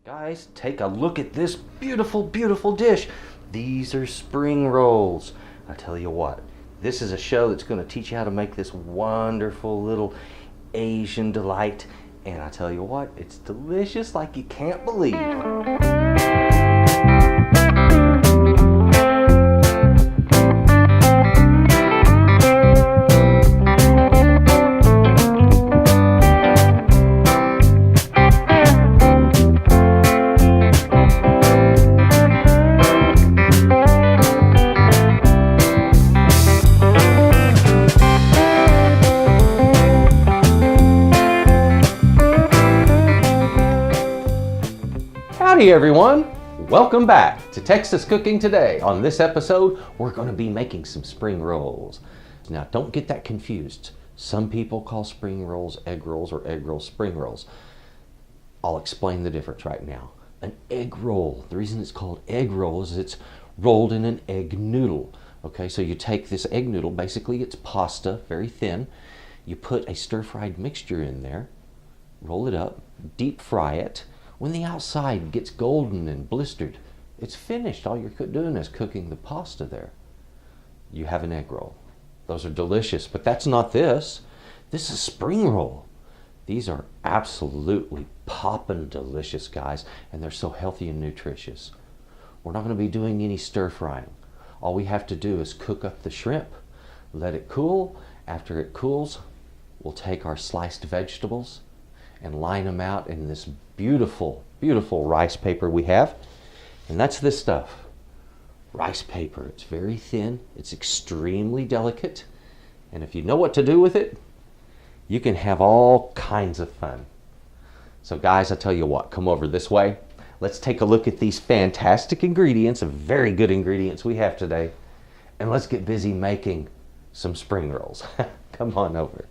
Guys, take a look at this beautiful, beautiful dish. These are spring rolls. I tell you what, this is a show that's going to teach you how to make this wonderful little Asian delight. And I tell you what, it's delicious like you can't believe. Howdy everyone! Welcome back to Texas Cooking Today. On this episode, we're going to be making some spring rolls. Now don't get that confused. Some people call spring rolls egg rolls or egg rolls spring rolls. I'll explain the difference right now. An egg roll, the reason it's called egg roll is it's rolled in an egg noodle. Okay, so you take this egg noodle, basically it's pasta, very thin. You put a stir-fried mixture in there, roll it up, deep fry it. When the outside gets golden and blistered, it's finished. All you're doing is cooking the pasta there. You have an egg roll. Those are delicious, but that's not this. This is spring roll. These are absolutely poppin' delicious, guys, and they're so healthy and nutritious. We're not going to be doing any stir frying. All we have to do is cook up the shrimp, let it cool. After it cools, we'll take our sliced vegetables and line them out in this beautiful, beautiful rice paper we have. And that's this stuff, rice paper. It's very thin, it's extremely delicate, and if you know what to do with it, you can have all kinds of fun. So guys, I tell you what, come over this way. Let's take a look at these fantastic ingredients, very good ingredients we have today, and let's get busy making some spring rolls. Come on over.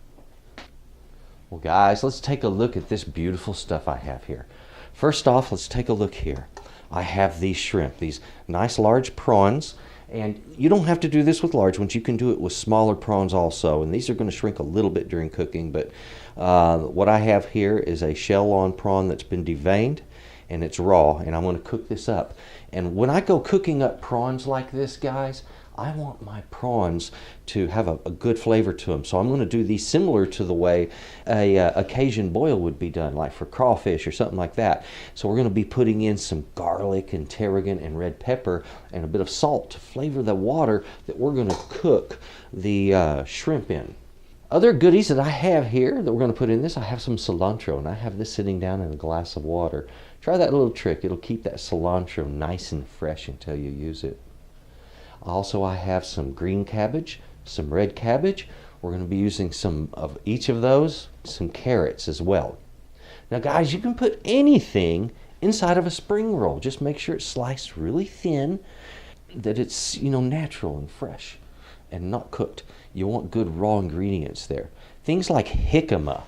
Well guys, let's take a look at this beautiful stuff I have here. First off, let's take a look here. I have these shrimp, these nice large prawns, and you don't have to do this with large ones. You can do it with smaller prawns also, and these are going to shrink a little bit during cooking, but what I have here is a shell-on prawn that's been deveined, and it's raw, and I'm going to cook this up. And when I go cooking up prawns like this, guys, I want my prawns to have a good flavor to them. So I'm going to do these similar to the way a Cajun boil would be done, like for crawfish or something like that. So we're going to be putting in some garlic and tarragon and red pepper and a bit of salt to flavor the water that we're going to cook the shrimp in. Other goodies that I have here that we're going to put in this, I have some cilantro, and I have this sitting down in a glass of water. Try that little trick. It'll keep that cilantro nice and fresh until you use it. Also, I have some green cabbage, some red cabbage. We're going to be using some of each of those, some carrots as well. Now guys, you can put anything inside of a spring roll. Just make sure it's sliced really thin, that it's, natural and fresh and not cooked. You want good raw ingredients there. Things like jicama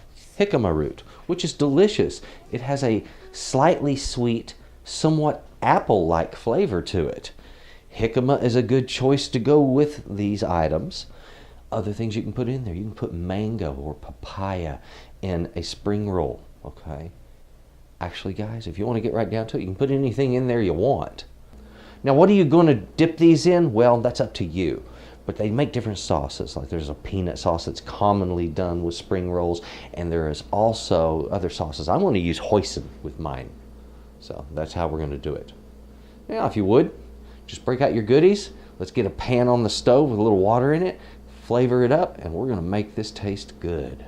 root, which is delicious. It has a slightly sweet, somewhat apple-like flavor to it. Jicama is a good choice to go with these items. Other things you can put in there, you can put mango or papaya in a spring roll, okay? Actually, guys, if you want to get right down to it, you can put anything in there you want. Now, what are you going to dip these in? Well, that's up to you. But they make different sauces. Like there's a peanut sauce that's commonly done with spring rolls, and there is also other sauces. I'm going to use hoisin with mine. So that's how we're going to do it. Now, if you would, just break out your goodies. Let's get a pan on the stove with a little water in it, flavor it up, and we're going to make this taste good.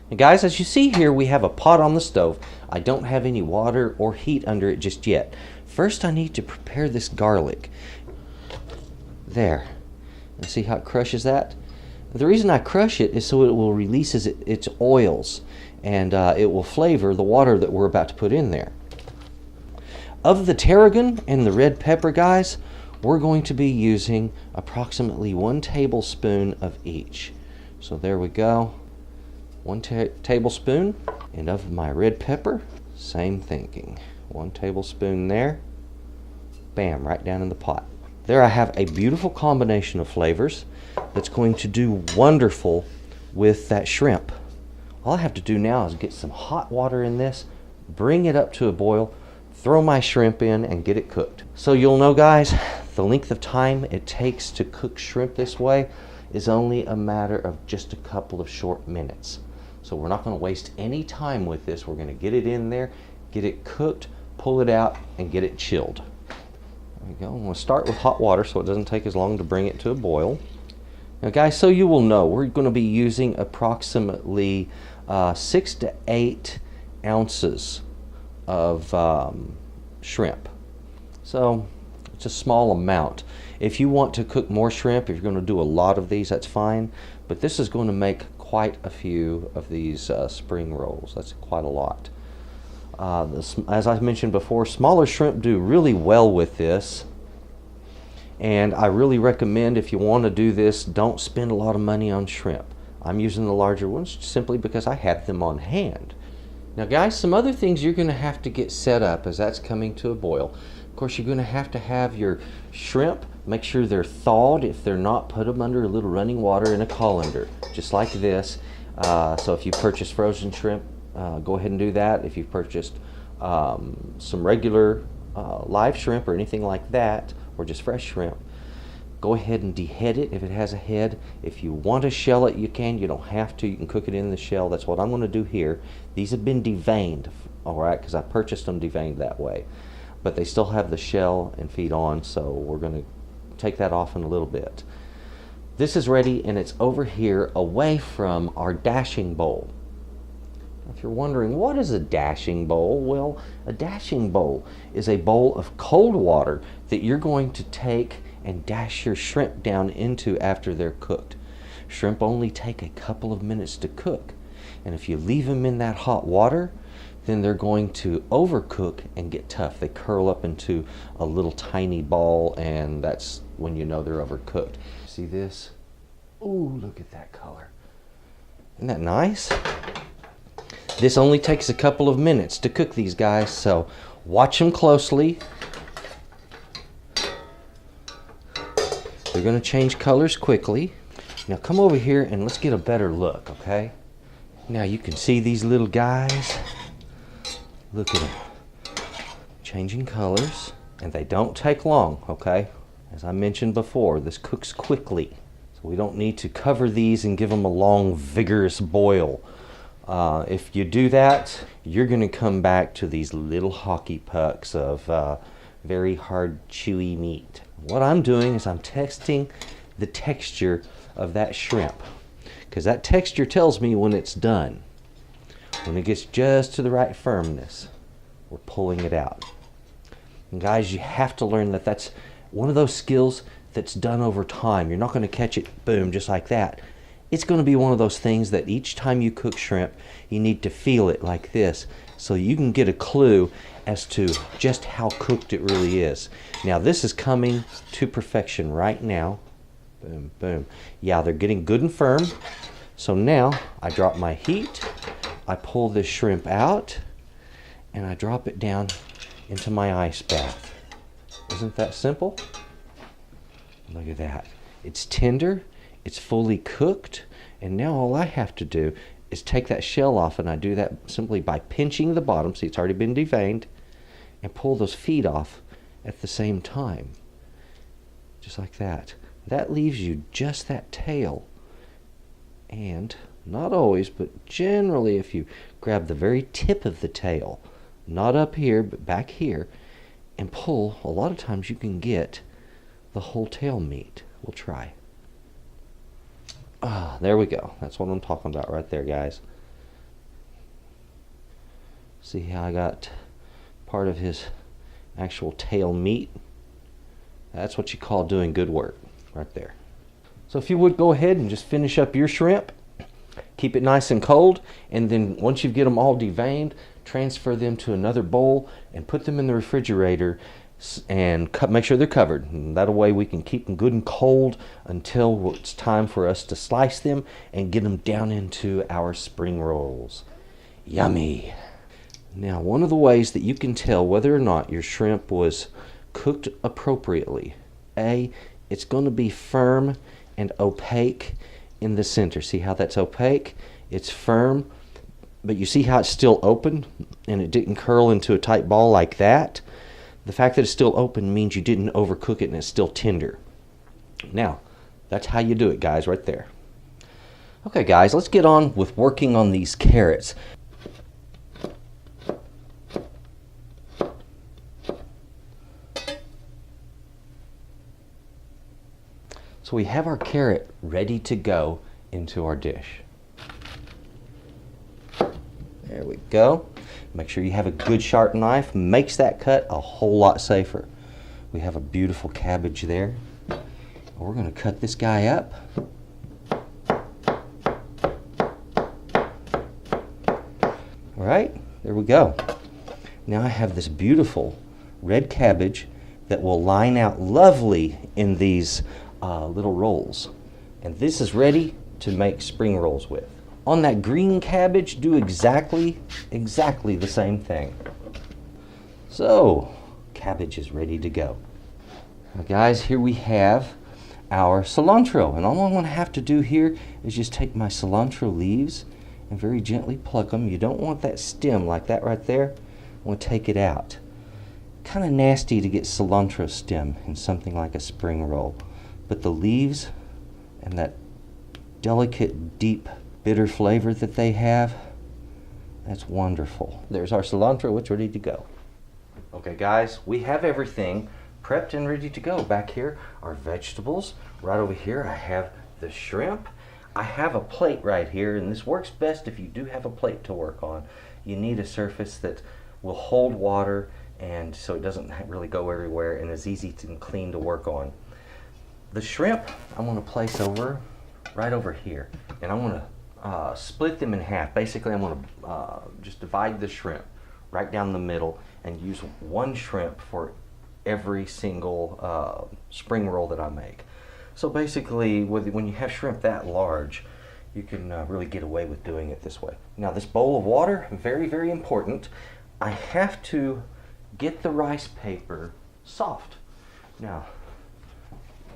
And guys, as you see here, we have a pot on the stove. I don't have any water or heat under it just yet. First, I need to prepare this garlic. There. And see how it crushes that? The reason I crush it is so it will release its oils, and it will flavor the water that we're about to put in there. Of the tarragon and the red pepper, guys, we're going to be using approximately 1 tablespoon of each. So there we go. 1 tablespoon. And of my red pepper, same thinking. 1 tablespoon there. Bam, right down in the pot. There I have a beautiful combination of flavors that's going to do wonderful with that shrimp. All I have to do now is get some hot water in this, bring it up to a boil, throw my shrimp in, and get it cooked. So you'll know, guys, the length of time it takes to cook shrimp this way is only a matter of just a couple of short minutes. So we're not going to waste any time with this. We're going to get it in there, get it cooked, pull it out, and get it chilled. There we go. I'm going to start with hot water so it doesn't take as long to bring it to a boil. Now guys, so you will know, we're going to be using approximately 6 to 8 ounces of shrimp. So it's a small amount. If you want to cook more shrimp, if you're going to do a lot of these, that's fine. But this is going to make quite a few of these spring rolls. That's quite a lot. As I mentioned before, smaller shrimp do really well with this. And I really recommend, if you want to do this, don't spend a lot of money on shrimp. I'm using the larger ones simply because I had them on hand. Now guys, some other things you're going to have to get set up as that's coming to a boil. Of course, you're going to have your shrimp. Make sure they're thawed. If they're not, put them under a little running water in a colander, just like this. So if you purchase frozen shrimp, go ahead and do that. If you've purchased some regular live shrimp or anything like that, or just fresh shrimp, go ahead and dehead it if it has a head. If you want to shell it, you can. You don't have to. You can cook it in the shell. That's what I'm going to do here. These have been deveined, all right, because I purchased them deveined that way. But they still have the shell and feet on, so we're going to take that off in a little bit. This is ready, and it's over here away from our dashing bowl. If you're wondering, what is a dashing bowl? Well, a dashing bowl is a bowl of cold water that you're going to take and dash your shrimp down into after they're cooked. Shrimp only take a couple of minutes to cook, and if you leave them in that hot water, then they're going to overcook and get tough. They curl up into a little tiny ball, and that's when you know they're overcooked. See this? Ooh, look at that color. Isn't that nice? This only takes a couple of minutes to cook these guys, so watch them closely. They're going to change colors quickly. Now come over here and let's get a better look, okay? Now you can see these little guys. Look at them. Changing colors, and they don't take long, okay? As I mentioned before, this cooks quickly. So we don't need to cover these and give them a long, vigorous boil. If you do that, you're going to come back to these little hockey pucks of very hard, chewy meat. What I'm doing is I'm testing the texture of that shrimp, because that texture tells me when it's done. When it gets just to the right firmness, we're pulling it out. And guys, you have to learn that that's one of those skills that's done over time. You're not going to catch it, boom, just like that. It's going to be one of those things that each time you cook shrimp, you need to feel it like this, so you can get a clue as to just how cooked it really is. Now this is coming to perfection right now. Boom, boom. Yeah, they're getting good and firm. So now I drop my heat, I pull this shrimp out, and I drop it down into my ice bath. Isn't that simple? Look at that. It's tender, it's fully cooked, and now all I have to do is take that shell off, and I do that simply by pinching the bottom, see it's already been deveined, and pull those feet off at the same time. Just like that. That leaves you just that tail. And not always, but generally if you grab the very tip of the tail, not up here, but back here, and pull, a lot of times you can get the whole tail meat. We'll try. Ah, there we go. That's what I'm talking about right there, guys. See how I got part of his actual tail meat? That's what you call doing good work, right there. So if you would go ahead and just finish up your shrimp, keep it nice and cold, and then once you get them all deveined, transfer them to another bowl and put them in the refrigerator and make sure they're covered. And that way we can keep them good and cold until it's time for us to slice them and get them down into our spring rolls. Yummy. Now, one of the ways that you can tell whether or not your shrimp was cooked appropriately, it's going to be firm and opaque in the center. See how that's opaque? It's firm But you see how it's still open and it didn't curl into a tight ball like that? The fact that it's still open means you didn't overcook it and it's still tender. Now, that's how you do it, guys, right there. Okay, guys, let's get on with working on these carrots. So we have our carrot ready to go into our dish. There we go. Make sure you have a good sharp knife. Makes that cut a whole lot safer. We have a beautiful cabbage there. We're going to cut this guy up. All right, there we go. Now I have this beautiful red cabbage that will line out lovely in these little rolls. And this is ready to make spring rolls with. On that green cabbage, do exactly the same thing. So, cabbage is ready to go. Now guys, here we have our cilantro. And all I'm going to have to do here is just take my cilantro leaves and very gently pluck them. You don't want that stem like that right there. I want to take it out. Kind of nasty to get cilantro stem in something like a spring roll. But the leaves and that delicate, deep, bitter flavor that they have, that's wonderful. There's our cilantro, it's ready to go. Okay guys, we have everything prepped and ready to go. Back here are vegetables. Right over here I have the shrimp. I have a plate right here, and this works best if you do have a plate to work on. You need a surface that will hold water, and so it doesn't really go everywhere and is easy and clean to work on. The shrimp I'm going to place right over here, and I'm going to split them in half. Basically, I'm going to just divide the shrimp right down the middle and use one shrimp for every single spring roll that I make. So basically, when you have shrimp that large, you can really get away with doing it this way. Now this bowl of water, very, very important. I have to get the rice paper soft. Now,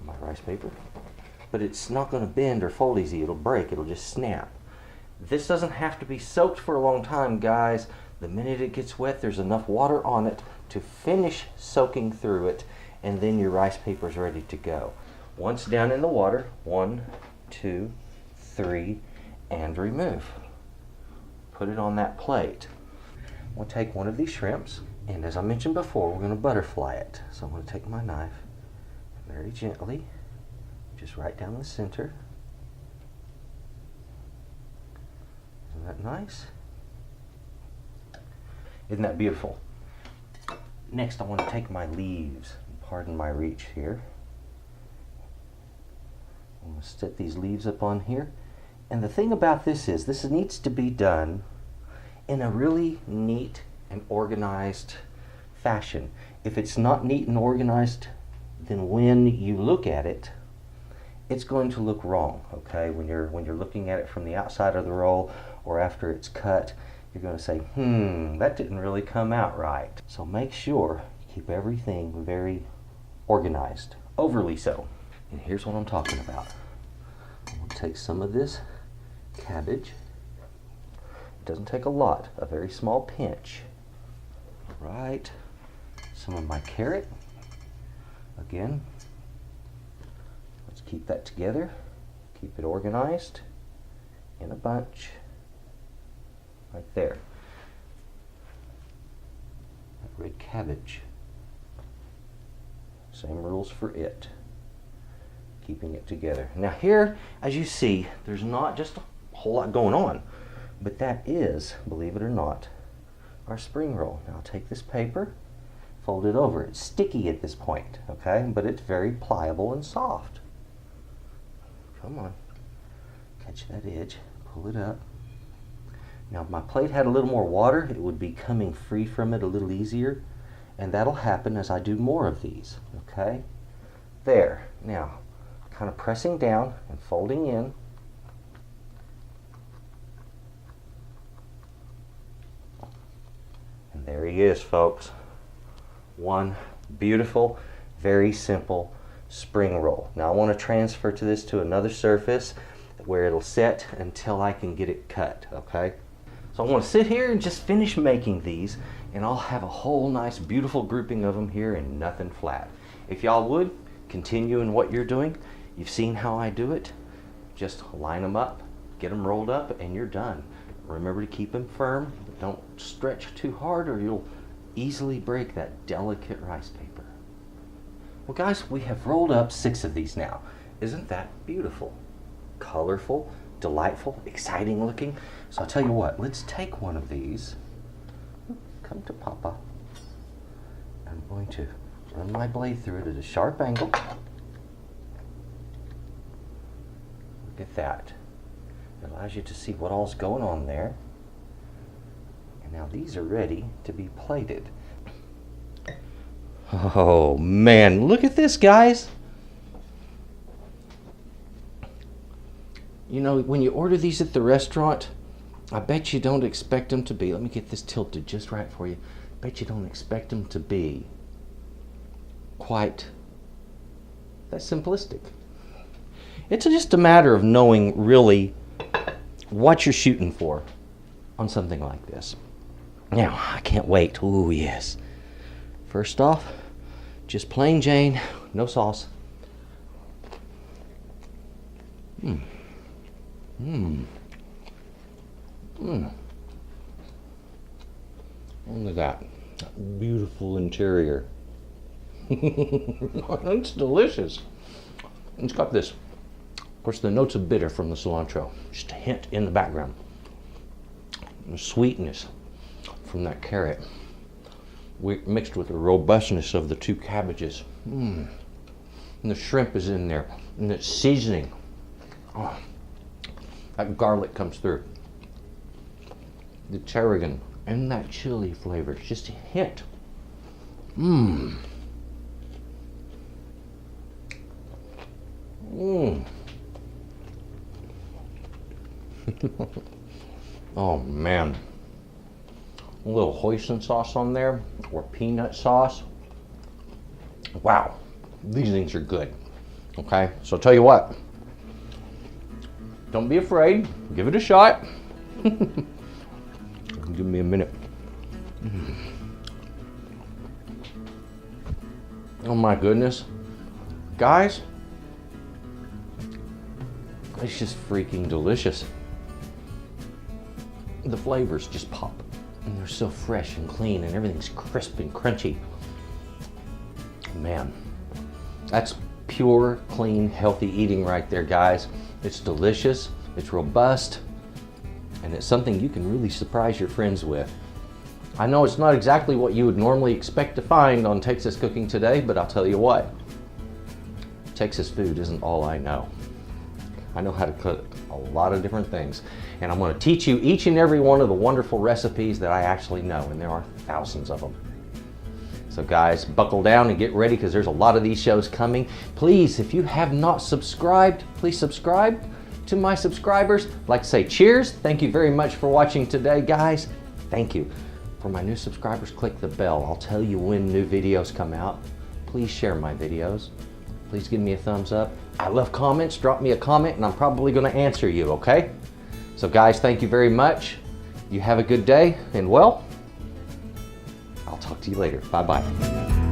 my rice paper, but it's not going to bend or fold easy. It'll break, it'll just snap. This doesn't have to be soaked for a long time, guys. The minute it gets wet, there's enough water on it to finish soaking through it, and then your rice paper is ready to go. Once down in the water, 1, 2, 3, and remove. Put it on that plate. We'll take one of these shrimps, and as I mentioned before, we're going to butterfly it. So I'm going to take my knife very gently, just right down the center. Isn't that nice? Isn't that beautiful? Next, I want to take my leaves. Pardon my reach here. I'm going to set these leaves up on here. And the thing about this is, this needs to be done in a really neat and organized fashion. If it's not neat and organized, then when you look at it, it's going to look wrong, okay? When you're looking at it from the outside of the roll or after it's cut, you're going to say, that didn't really come out right. So make sure you keep everything very organized, overly so. And here's what I'm talking about. I'm going to take some of this cabbage. It doesn't take a lot, a very small pinch. Right. Some of my carrot. Again, let's keep that together. Keep it organized in a bunch. Right there. That red cabbage. Same rules for it. Keeping it together. Now here, as you see, there's not just a whole lot going on, but that is, believe it or not, our spring roll. Now I'll take this paper, fold it over. It's sticky at this point, okay, but it's very pliable and soft. Come on, catch that edge, pull it up. Now if my plate had a little more water, it would be coming free from it a little easier, and that'll happen as I do more of these, okay? There. Now, kind of pressing down and folding in. And there he is, folks. One beautiful, very simple spring roll. Now I want to transfer this to another surface where it'll set until I can get it cut, okay? So I want to sit here and just finish making these, and I'll have a whole nice beautiful grouping of them here and nothing flat. If y'all would, continue in what you're doing. You've seen how I do it. Just line them up, get them rolled up, and you're done. Remember to keep them firm. Don't stretch too hard or you'll easily break that delicate rice paper. Well guys, we have rolled up 6 of these now. Isn't that beautiful? Colorful, delightful, exciting looking. So I'll tell you what, let's take one of these. Come to Papa. I'm going to run my blade through it at a sharp angle. Look at that. It allows you to see what all's going on there. And now these are ready to be plated. Oh man, look at this, guys. You know, when you order these at the restaurant, I bet you don't expect them to be, let me get this tilted just right for you. I bet you don't expect them to be quite that simplistic. It's just a matter of knowing really what you're shooting for on something like this. Now, I can't wait. Ooh, yes. First off, just plain Jane, no sauce. Mmm. Mmm. Mmm. Look at that. Beautiful interior. It's delicious. It's got this, of course, the notes of bitter from the cilantro. Just a hint in the background. The sweetness from that carrot mixed with the robustness of the 2 cabbages. And the shrimp is in there, and it's seasoning. Oh, that garlic comes through. The tarragon and that chili flavor, just a hint. Mmm. Mmm. Oh man. A little hoisin sauce on there, or peanut sauce. Wow, these things are good. Okay, so I'll tell you what. Don't be afraid, give it a shot. Give me a minute. Oh my goodness. Guys, it's just freaking delicious. The flavors just pop. And they're so fresh and clean and everything's crisp and crunchy. Man, that's pure, clean, healthy eating right there, guys. It's delicious, it's robust, and it's something you can really surprise your friends with. I know it's not exactly what you would normally expect to find on Texas Cooking Today, but I'll tell you what, Texas food isn't all I know. I know how to cook a lot of different things, and I'm going to teach you each and every one of the wonderful recipes that I actually know, and there are thousands of them. So guys, buckle down and get ready because there's a lot of these shows coming. Please, if you have not subscribed, please subscribe. To my subscribers, I'd like to say cheers. Thank you very much for watching today, guys. Thank you. For my new subscribers, click the bell. I'll tell you when new videos come out. Please share my videos. Please give me a thumbs up. I love comments. Drop me a comment and I'm probably going to answer you, okay? So guys, thank you very much. You have a good day, and well, I'll talk to you later. Bye-bye.